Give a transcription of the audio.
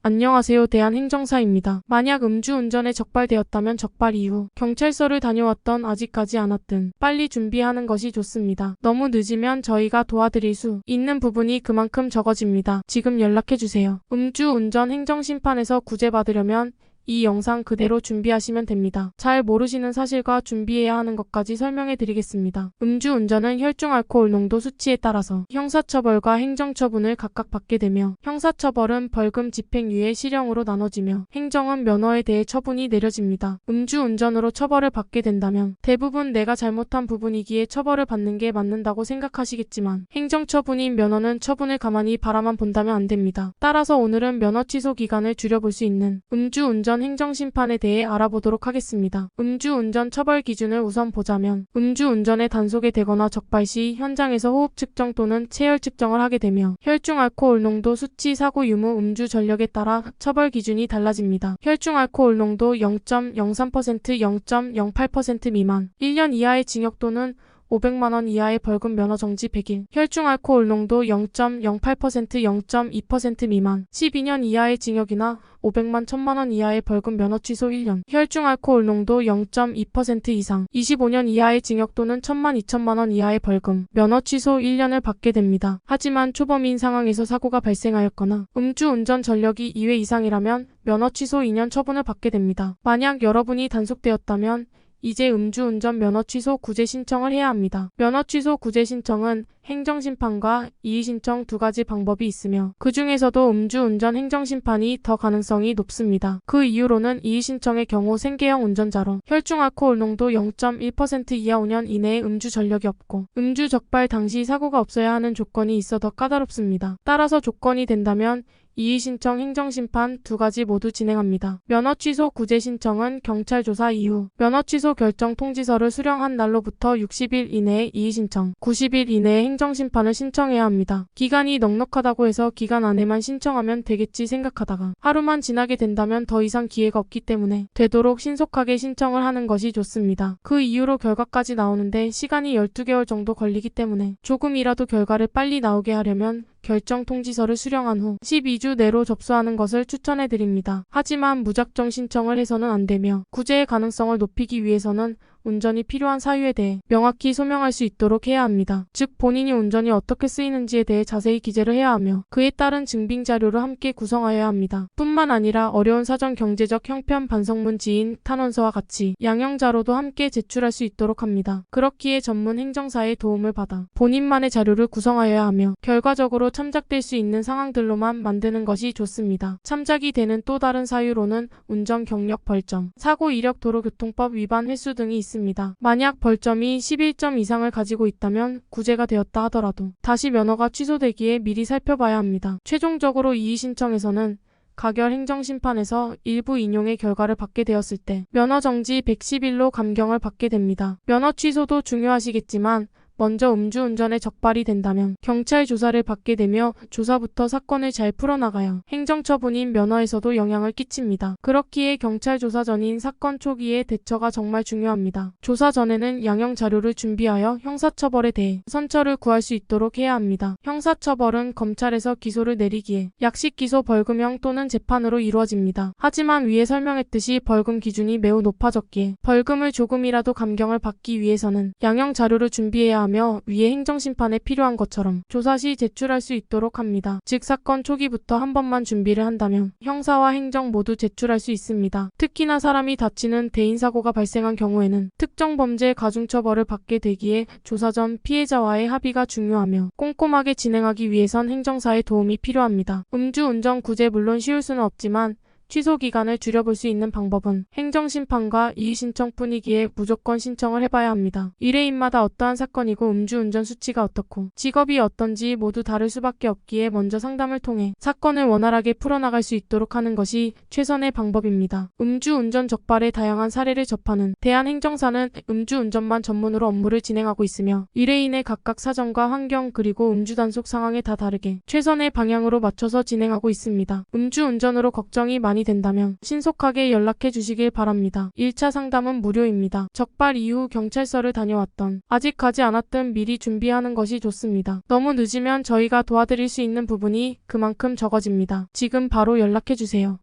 안녕하세요. 대한행정사입니다. 만약 음주운전에 적발되었다면 적발 이후 경찰서를 다녀왔던 아직까지 않았든 빨리 준비하는 것이 좋습니다. 너무 늦으면 저희가 도와드릴 수 있는 부분이 그만큼 적어집니다. 지금 연락해주세요. 음주운전 행정심판에서 구제받으려면 이 영상 그대로 준비하시면 됩니다. 잘 모르시는 사실과 준비해야 하는 것까지 설명해 드리겠습니다. 음주운전은 혈중 알코올 농도 수치에 따라서 형사처벌과 행정처분을 각각 받게 되며, 형사처벌은 벌금, 집행유예, 실형으로 나눠지며 행정은 면허에 대해 처분이 내려집니다. 음주운전으로 처벌을 받게 된다면 대부분 내가 잘못한 부분이기에 처벌을 받는 게 맞는다고 생각하시겠지만, 행정처분인 면허는 처분을 가만히 바라만 본다면 안 됩니다. 따라서 오늘은 면허 취소 기간을 줄여볼 수 있는 음주운전 행정심판에 대해 알아보도록 하겠습니다. 음주운전 처벌 기준을 우선 보자면, 음주운전에 단속에 대거나 적발 시 현장에서 호흡 측정 또는 체열 측정을 하게 되며, 혈중 알코올 농도 수치, 사고 유무, 음주 전력에 따라 처벌 기준이 달라집니다. 혈중 알코올 농도 0.03%, 0.08% 미만 1년 이하의 징역 또는 500만 원 이하의 벌금, 면허 정지 100일. 혈중 알코올 농도 0.08%, 0.2% 미만 12년 이하의 징역이나 500만 1000만 원 이하의 벌금, 면허 취소 1년. 혈중 알코올 농도 0.2% 이상 25년 이하의 징역 또는 1000만 2000만 원 이하의 벌금, 면허 취소 1년을 받게 됩니다. 하지만 초범인 상황에서 사고가 발생하였거나 음주운전 전력이 2회 이상이라면 면허 취소 2년 처분을 받게 됩니다. 만약 여러분이 단속되었다면 이제 음주운전 면허 취소 구제 신청을 해야 합니다. 면허 취소 구제 신청은 행정심판과 이의신청 두 가지 방법이 있으며, 그 중에서도 음주운전 행정심판이 더 가능성이 높습니다. 그 이유로는 이의신청의 경우 생계형 운전자로 혈중 알코올 농도 0.1% 이하 5년 이내에 음주 전력이 없고 음주 적발 당시 사고가 없어야 하는 조건이 있어 더 까다롭습니다. 따라서 조건이 된다면 이의신청, 행정심판 두 가지 모두 진행합니다. 면허 취소 구제 신청은 경찰 조사 이후 면허 취소 결정 통지서를 수령한 날로부터 60일 이내에 이의신청, 90일 이내에 행정심판을 신청해야 합니다. 기간이 넉넉하다고 해서 기간 안에만 신청하면 되겠지 생각하다가 하루만 지나게 된다면 더 이상 기회가 없기 때문에 되도록 신속하게 신청을 하는 것이 좋습니다. 그 이후로 결과까지 나오는데 시간이 12개월 정도 걸리기 때문에 조금이라도 결과를 빨리 나오게 하려면 결정 통지서를 수령한 후 12주 내로 접수하는 것을 추천해드립니다. 하지만 무작정 신청을 해서는 안 되며, 구제의 가능성을 높이기 위해서는 운전이 필요한 사유에 대해 명확히 소명할 수 있도록 해야 합니다. 즉, 본인이 운전이 어떻게 쓰이는지에 대해 자세히 기재를 해야 하며 그에 따른 증빙 자료를 함께 구성하여야 합니다. 뿐만 아니라 어려운 사정, 경제적 형편, 반성문, 지인, 탄원서와 같이 양형자료도 함께 제출할 수 있도록 합니다. 그렇기에 전문 행정사의 도움을 받아 본인만의 자료를 구성하여야 하며, 결과적으로 참작될 수 있는 상황들로만 만드는 것이 좋습니다. 참작이 되는 또 다른 사유로는 운전 경력 벌점, 사고 이력, 도로교통법 위반 횟수 등이 있습니다. 만약 벌점이 11점 이상을 가지고 있다면 구제가 되었다 하더라도 다시 면허가 취소되기에 미리 살펴봐야 합니다. 최종적으로 이의신청에서는 가결 행정심판에서 일부 인용의 결과를 받게 되었을 때 면허 정지 110일로 감경을 받게 됩니다. 면허 취소도 중요하시겠지만 먼저 음주운전에 적발이 된다면 경찰 조사를 받게 되며 조사부터 사건을 잘 풀어나가야 행정처분인 면허에서도 영향을 끼칩니다. 그렇기에 경찰 조사 전인 사건 초기의 대처가 정말 중요합니다. 조사 전에는 양형 자료를 준비하여 형사처벌에 대해 선처를 구할 수 있도록 해야 합니다. 형사처벌은 검찰에서 기소를 내리기에 약식 기소, 벌금형 또는 재판으로 이루어집니다. 하지만 위에 설명했듯이 벌금 기준이 매우 높아졌기에 벌금을 조금이라도 감경을 받기 위해서는 양형 자료를 준비해야 하며 위에 행정심판에 필요한 것처럼 조사 시 제출할 수 있도록 합니다. 즉, 사건 초기부터 한 번만 준비를 한다면 형사와 행정 모두 제출할 수 있습니다. 특히나 사람이 다치는 대인사고가 발생한 경우에는 특정 범죄 가중처벌을 받게 되기에 조사 전 피해자와의 합의가 중요하며, 꼼꼼하게 진행하기 위해선 행정사의 도움이 필요합니다. 음주운전 구제 물론 쉬울 수는 없지만 취소 기간을 줄여볼 수 있는 방법은 행정심판과 이의신청뿐이기에 무조건 신청을 해봐야 합니다. 의뢰인마다 어떠한 사건이고 음주운전 수치가 어떻고 직업이 어떤지 모두 다를 수밖에 없기에 먼저 상담을 통해 사건을 원활하게 풀어나갈 수 있도록 하는 것이 최선의 방법입니다. 음주운전 적발의 다양한 사례를 접하는 대한행정사는 음주운전만 전문으로 업무를 진행하고 있으며, 의뢰인의 각각 사정과 환경 그리고 음주단속 상황에 다 다르게 최선의 방향으로 맞춰서 진행하고 있습니다. 음주운전으로 걱정이 많이 많이 된다면 신속하게 연락해 주시길 바랍니다. 1차 상담은 무료입니다. 적발 이후 경찰서를 다녀왔던, 아직 가지 않았든 미리 준비하는 것이 좋습니다. 너무 늦으면 저희가 도와드릴 수 있는 부분이 그만큼 적어집니다. 지금 바로 연락해 주세요.